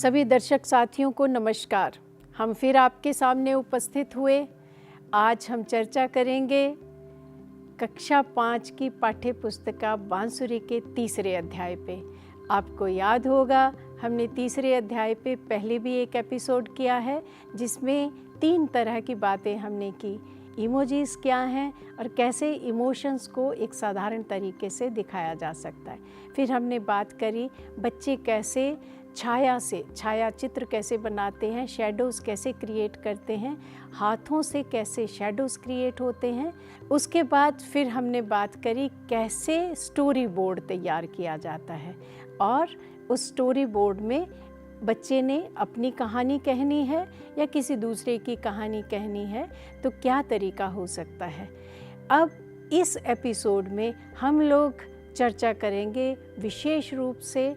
सभी दर्शक साथियों को नमस्कार। हम फिर आपके सामने उपस्थित हुए। आज हम चर्चा करेंगे कक्षा 5 की पाठ्य पुस्तिका बांसुरी के तीसरे अध्याय पे। आपको याद होगा हमने तीसरे अध्याय पे पहले भी एक एपिसोड किया है जिसमें 3 तरह की बातें हमने की। इमोजीज क्या हैं और कैसे इमोशंस को एक साधारण तरीके से दिखाया जा सकता है। फिर हमने बात करी बच्चे कैसे छाया से छाया चित्र कैसे बनाते हैं, शैडोज़ कैसे क्रिएट करते हैं, हाथों से कैसे शैडोज़ क्रिएट होते हैं। उसके बाद फिर हमने बात करी कैसे स्टोरी बोर्ड तैयार किया जाता है और उस स्टोरी बोर्ड में बच्चे ने अपनी कहानी कहनी है या किसी दूसरे की कहानी कहनी है तो क्या तरीका हो सकता है। अब इस एपिसोड में हम लोग चर्चा करेंगे विशेष रूप से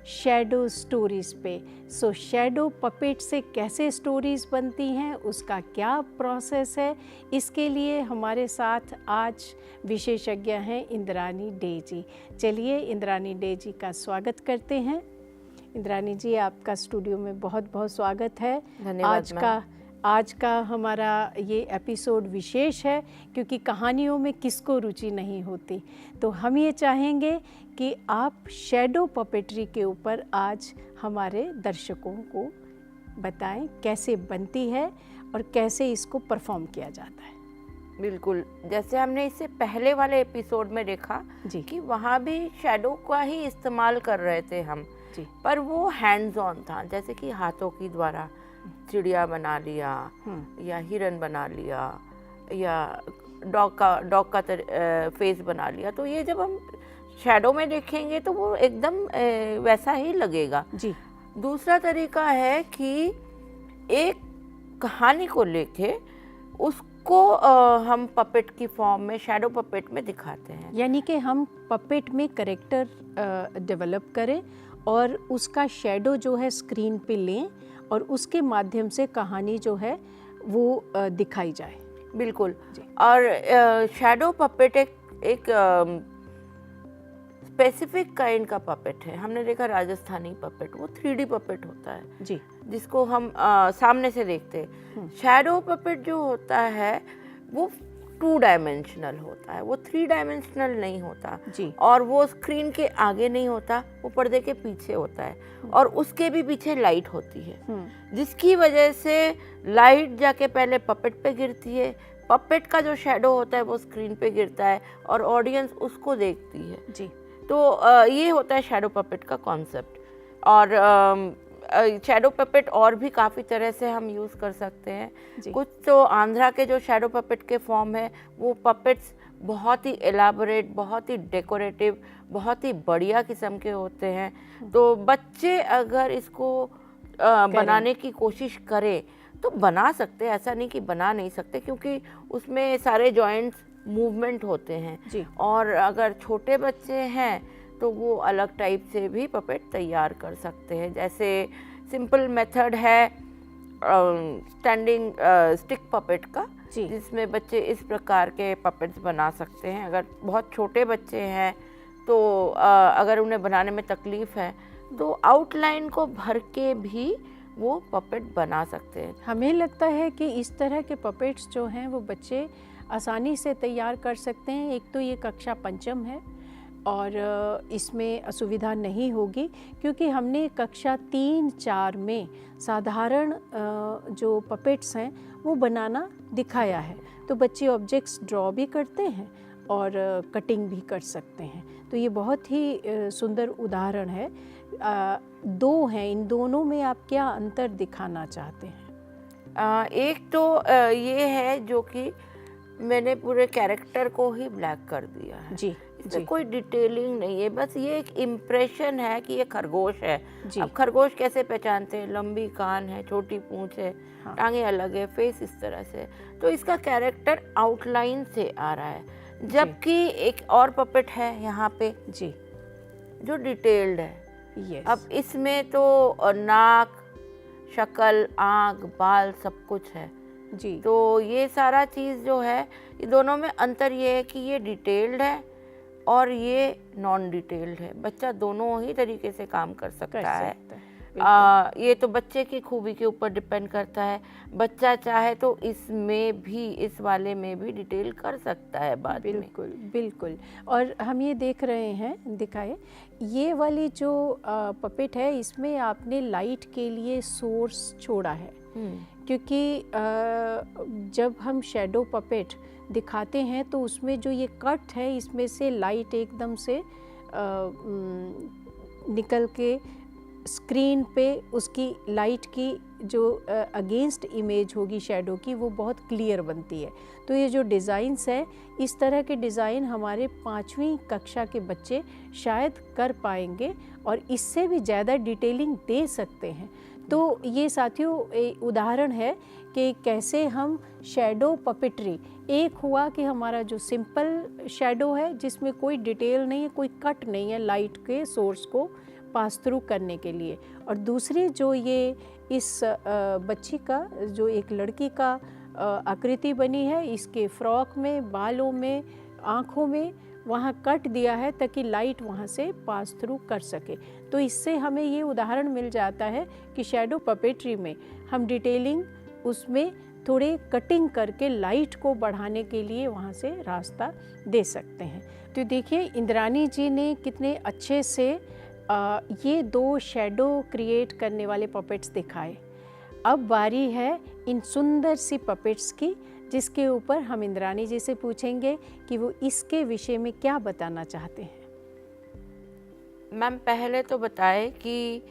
शैडो स्टोरीज़ पे। सो शैडो पपेट से कैसे स्टोरीज़ बनती हैं, उसका क्या प्रोसेस है, इसके लिए हमारे साथ आज विशेषज्ञ हैं इंद्रानी डे जी। चलिए इंद्रानी डे जी का स्वागत करते हैं। इंद्रानी जी, आपका स्टूडियो में बहुत बहुत स्वागत है। धन्यवाद। आज का हमारा ये एपिसोड विशेष है क्योंकि कहानियों में किसको रुचि नहीं होती। तो हम ये चाहेंगे कि आप शैडो पपेट्री के ऊपर आज हमारे दर्शकों को बताएं कैसे बनती है और कैसे इसको परफॉर्म किया जाता है। बिल्कुल, जैसे हमने इससे पहले वाले एपिसोड में देखा जी कि वहाँ भी शैडो का ही इस्तेमाल कर रहे थे हम जी। पर वो हैंड्स ऑन था, जैसे कि हाथों की द्वारा चिड़िया बना लिया या हिरन बना लिया या डॉग का फेस बना लिया। तो ये जब हम शैडो में देखेंगे तो वो एकदम वैसा ही लगेगा जी। दूसरा तरीका है कि एक कहानी को लेके उसको हम पपेट की फॉर्म में शैडो पपेट में दिखाते हैं, यानी कि हम पपेट में कैरेक्टर डेवलप करें और उसका शैडो जो है स्क्रीन पे लें और उसके माध्यम से कहानी जो है वो दिखाई जाए। बिल्कुल। और शैडो पपेट एक स्पेसिफिक काइंड का पपेट है। हमने देखा राजस्थानी पपेट, वो 3D पपेट होता है जी, जिसको हम सामने से देखते हैं। शैडो पपेट जो होता है वो 2 डायमेंशनल होता है, वो 3 डायमेंशनल नहीं होता जी। और वो स्क्रीन के आगे नहीं होता, वो पर्दे के पीछे होता है और उसके भी पीछे लाइट होती है जिसकी वजह से लाइट जाके पहले पपेट पे गिरती है, पपेट का जो शैडो होता है वो स्क्रीन पे गिरता है और ऑडियंस उसको देखती है जी। तो ये होता है शैडो पपेट का कॉन्सेप्ट। और शैडो पपेट और भी काफ़ी तरह से हम यूज़ कर सकते हैं। कुछ तो आंध्रा के जो शैडो पपेट के फॉर्म है वो पपेट्स बहुत ही एलाबोरेट, बहुत ही डेकोरेटिव, बहुत ही बढ़िया किस्म के होते हैं। तो बच्चे अगर इसको बनाने की कोशिश करें तो बना सकते हैं, ऐसा नहीं कि बना नहीं सकते क्योंकि उसमें सारे जॉइंट्स मूवमेंट होते हैं जी। और अगर छोटे बच्चे हैं तो वो अलग टाइप से भी पपेट तैयार कर सकते हैं। जैसे सिंपल मेथड है स्टैंडिंग स्टिक पपेट का, जिसमें बच्चे इस प्रकार के पपेट्स बना सकते हैं। अगर बहुत छोटे बच्चे हैं तो अगर उन्हें बनाने में तकलीफ़ है तो आउटलाइन को भर के भी वो पपेट बना सकते हैं। हमें लगता है कि इस तरह के पपेट्स जो हैं वो बच्चे आसानी से तैयार कर सकते हैं। एक तो ये कक्षा 5 है और इसमें असुविधा नहीं होगी क्योंकि हमने कक्षा 3-4 में साधारण जो पपेट्स हैं वो बनाना दिखाया है। तो बच्चे ऑब्जेक्ट्स ड्रॉ भी करते हैं और कटिंग भी कर सकते हैं। तो ये बहुत ही सुंदर उदाहरण है। 2 हैं, इन दोनों में आप क्या अंतर दिखाना चाहते हैं? एक तो ये है जो कि मैंने पूरे कैरेक्टर को ही ब्लैक कर दिया है जी। इसमें कोई डिटेलिंग नहीं है, बस ये एक इम्प्रेशन है कि ये खरगोश है। जी। अब खरगोश कैसे पहचानते हैं? लंबी कान है, छोटी पूंछ है, टांगे अलग है, फेस इस तरह से। तो इसका कैरेक्टर आउटलाइन से आ रहा है। जबकि एक और पपेट है यहाँ पे जी जो डिटेल्ड है। यस। अब इसमें तो नाक, शक्ल, आँख, बाल सब कुछ है जी। तो ये सारा चीज़ जो है, ये दोनों में अंतर ये है कि ये डिटेल्ड है और ये नॉन डिटेल्ड है। बच्चा दोनों ही तरीके से काम कर सकता है। ये तो बच्चे की खूबी के ऊपर डिपेंड करता है। बच्चा चाहे तो इसमें भी, इस वाले में भी डिटेल कर सकता है बाद में। बिल्कुल बिल्कुल। और हम ये देख रहे हैं, दिखाए ये वाली जो पपेट है, इसमें आपने लाइट के लिए सोर्स छोड़ा है, क्योंकि जब हम शैडो पपेट दिखाते हैं तो उसमें जो ये कट है, इसमें से लाइट एकदम से निकल के स्क्रीन पे उसकी लाइट की जो अगेंस्ट इमेज होगी शैडो की, वो बहुत क्लियर बनती है। तो ये जो डिज़ाइंस है, इस तरह के डिज़ाइन हमारे 5वीं कक्षा के बच्चे शायद कर पाएंगे और इससे भी ज़्यादा डिटेलिंग दे सकते हैं। तो ये साथियों एक उदाहरण है कि कैसे हम शैडो पपेट्री, एक हुआ कि हमारा जो सिंपल शैडो है जिसमें कोई डिटेल नहीं है, कोई कट नहीं है लाइट के सोर्स को पास थ्रू करने के लिए, और दूसरी जो ये इस बच्ची का, जो एक लड़की का आकृति बनी है, इसके फ्रॉक में, बालों में, आँखों में वहाँ कट दिया है ताकि लाइट वहाँ से पास थ्रू कर सके। तो इससे हमें ये उदाहरण मिल जाता है कि शैडो पपेट्री में हम डिटेलिंग उसमें थोड़े कटिंग करके लाइट को बढ़ाने के लिए वहाँ से रास्ता दे सकते हैं। तो देखिए इंद्रानी जी ने कितने अच्छे से ये 2 शैडो क्रिएट करने वाले पपेट्स दिखाए। अब बारी है इन सुंदर सी पपेट्स की, जिसके ऊपर हम इंद्रानी जी से पूछेंगे कि वो इसके विषय में क्या बताना चाहते हैं। मैम पहले तो बताएं कि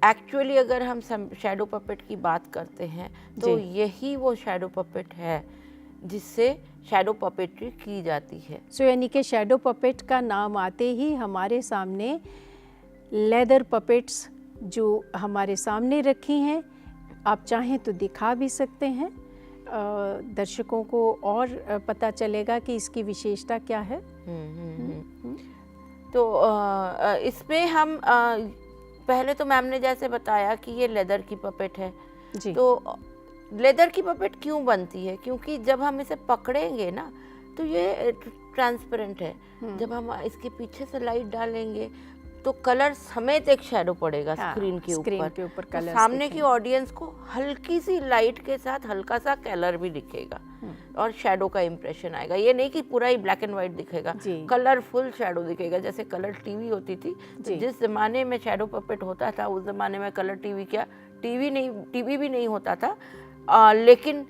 एक्चुअली अगर हम शैडो पपेट की बात करते हैं तो यही वो शैडो पपेट है जिससे शैडो पपेट्री की जाती है। सो यानी कि शैडो पपेट का नाम आते ही हमारे सामने लेदर पपेट्स जो हमारे सामने रखी हैं, आप चाहें तो दिखा भी सकते हैं, दर्शकों को और पता चलेगा कि इसकी विशेषता क्या है। तो इसमें हम पहले तो मैम ने जैसे बताया कि ये लेदर की पपेट है जी। तो लेदर की पपेट क्यों बनती है? क्योंकि जब हम इसे पकड़ेंगे ना तो ये ट्रांसपेरेंट है। जब हम इसके पीछे से लाइट डालेंगे तो कलर समेत एक शैडो पड़ेगा स्क्रीन के ऊपर। तो सामने की ऑडियंस को हल्की सी लाइट के साथ हल्का सा कलर भी दिखेगा और शैडो का इम्प्रेशन आएगा। ये नहीं कि पूरा ही ब्लैक एंड व्हाइट दिखेगा, कलरफुल शैडो दिखेगा। जैसे कलर टीवी होती थी, तो जिस जमाने में शैडो पपेट होता था उस जमाने में कलर टीवी क्या, टीवी भी नहीं होता था। लेकिन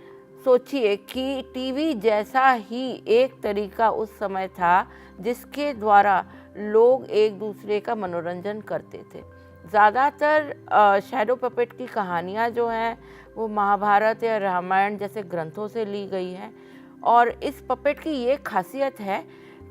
सोचिए कि टीवी जैसा ही एक तरीका उस समय था जिसके द्वारा लोग एक दूसरे का मनोरंजन करते थे। ज़्यादातर शैडो पपेट की कहानियाँ जो हैं वो महाभारत या रामायण जैसे ग्रंथों से ली गई हैं। और इस पपेट की ये खासियत है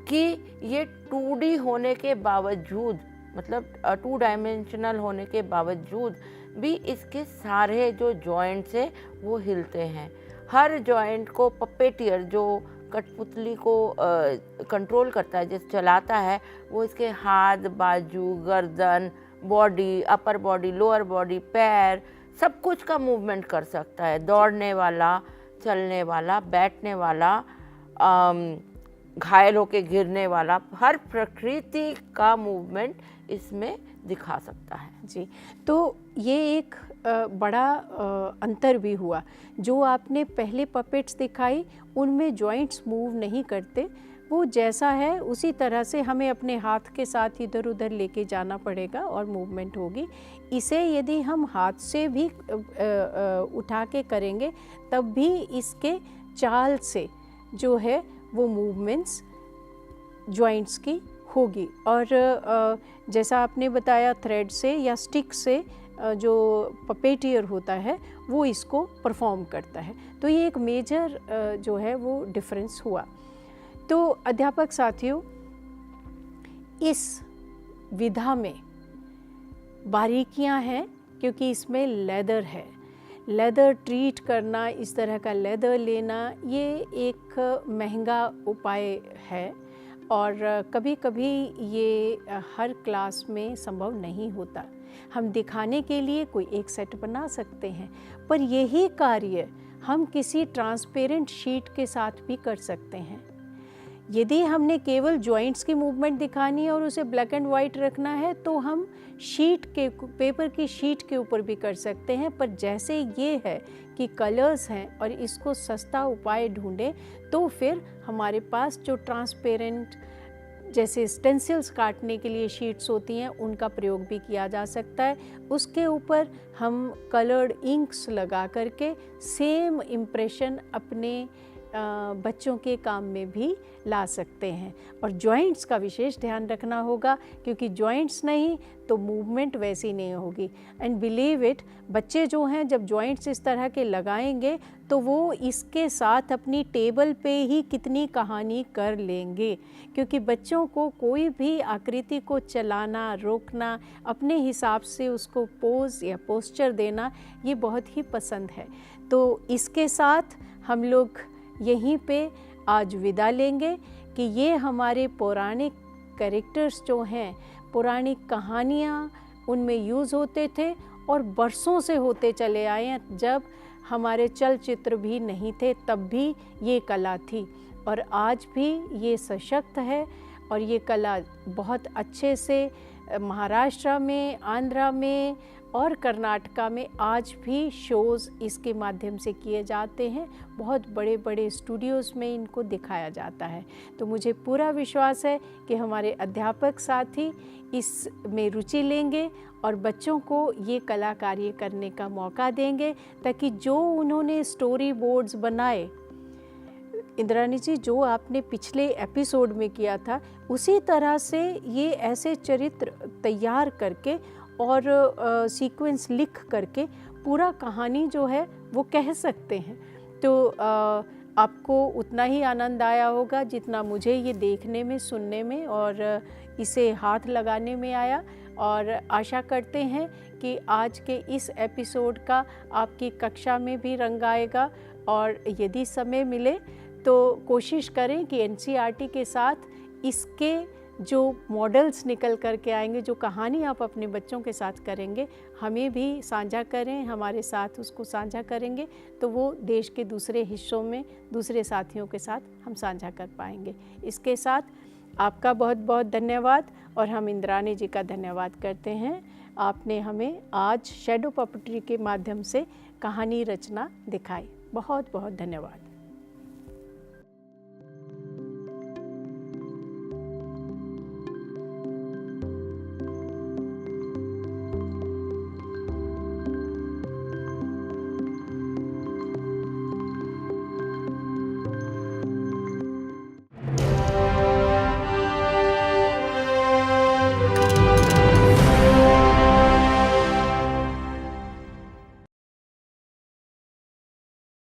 कि ये 2D होने के बावजूद, मतलब 2 डायमेंशनल होने के बावजूद भी इसके सारे जो जॉइंट्स हैं वो हिलते हैं। हर जॉइंट को पपेटियर जो कठपुतली को कंट्रोल करता है, जिस चलाता है, वो इसके हाथ, बाजू, गर्दन, body, upper body, lower body, पैर, सब कुछ का मूवमेंट कर सकता है। दौड़ने वाला, चलने वाला, बैठने वाला, घायल होके गिरने वाला, हर प्रकृति का मूवमेंट इसमें दिखा सकता है जी। तो ये एक बड़ा अंतर भी हुआ। जो आपने पहले पपेट्स दिखाई उनमें जॉइंट्स मूव नहीं करते, वो जैसा है उसी तरह से हमें अपने हाथ के साथ इधर उधर लेके जाना पड़ेगा और मूवमेंट होगी। इसे यदि हम हाथ से भी उठा के करेंगे तब भी इसके चाल से जो है वो मूवमेंट्स जॉइंट्स की होगी। और जैसा आपने बताया थ्रेड से या स्टिक से जो पपेटियर होता है वो इसको परफॉर्म करता है। तो ये एक मेजर जो है वो डिफरेंस हुआ। तो अध्यापक साथियों, इस विधा में बारीकियां हैं क्योंकि इसमें लेदर है। लेदर ट्रीट करना, इस तरह का लेदर लेना, ये एक महंगा उपाय है और कभी कभी ये हर क्लास में संभव नहीं होता। हम दिखाने के लिए कोई एक सेट बना सकते हैं, पर यही कार्य हम किसी ट्रांसपेरेंट शीट के साथ भी कर सकते हैं। यदि हमने केवल जॉइंट्स की मूवमेंट दिखानी है और उसे ब्लैक एंड वाइट रखना है तो हम पेपर की शीट के ऊपर भी कर सकते हैं। पर जैसे ये है कि कलर्स हैं और इसको सस्ता उपाय ढूंढें, तो फिर हमारे पास जो ट्रांसपेरेंट जैसे स्टेंसिल्स काटने के लिए शीट्स होती हैं उनका प्रयोग भी किया जा सकता है। उसके ऊपर हम कलर्ड इंक्स लगा करके सेम इम्प्रेशन अपने बच्चों के काम में भी ला सकते हैं। और जॉइंट्स का विशेष ध्यान रखना होगा, क्योंकि जॉइंट्स नहीं तो मूवमेंट वैसी नहीं होगी। एंड बिलीव इट, बच्चे जो हैं जब जॉइंट्स इस तरह के लगाएंगे तो वो इसके साथ अपनी टेबल पे ही कितनी कहानी कर लेंगे, क्योंकि बच्चों को कोई भी आकृति को चलाना, रोकना, अपने हिसाब से उसको पोज या पोस्चर देना, ये बहुत ही पसंद है। तो इसके साथ हम लोग यहीं पे आज विदा लेंगे कि ये हमारे पौराणिक कैरेक्टर्स जो हैं, पौराणिक कहानियाँ उनमें यूज़ होते थे और बरसों से होते चले आए हैं। जब हमारे चलचित्र भी नहीं थे तब भी ये कला थी और आज भी ये सशक्त है। और ये कला बहुत अच्छे से महाराष्ट्र में, आंध्रा में और कर्नाटका में आज भी शोज़ इसके माध्यम से किए जाते हैं। बहुत बड़े बड़े स्टूडियोज़ में इनको दिखाया जाता है। तो मुझे पूरा विश्वास है कि हमारे अध्यापक साथी इसमें रुचि लेंगे और बच्चों को ये कला कार्य करने का मौका देंगे, ताकि जो उन्होंने स्टोरी बोर्ड्स बनाए, इंद्रानी जी जो आपने पिछले एपिसोड में किया था, उसी तरह से ये ऐसे चरित्र तैयार करके और सीक्वेंस लिख करके पूरा कहानी जो है वो कह सकते हैं। तो आपको उतना ही आनंद आया होगा जितना मुझे ये देखने में, सुनने में और इसे हाथ लगाने में आया। और आशा करते हैं कि आज के इस एपिसोड का आपकी कक्षा में भी रंग आएगा। और यदि समय मिले तो कोशिश करें कि एनसीईआरटी के साथ इसके जो मॉडल्स निकल कर के आएंगे, जो कहानी आप अपने बच्चों के साथ करेंगे, हमें भी साझा करें, हमारे साथ उसको साझा करेंगे तो वो देश के दूसरे हिस्सों में दूसरे साथियों के साथ हम साझा कर पाएंगे। इसके साथ आपका बहुत बहुत धन्यवाद और हम इंद्रानी जी का धन्यवाद करते हैं। आपने हमें आज शैडो पपेट्री के माध्यम से कहानी रचना दिखाई। बहुत बहुत धन्यवाद।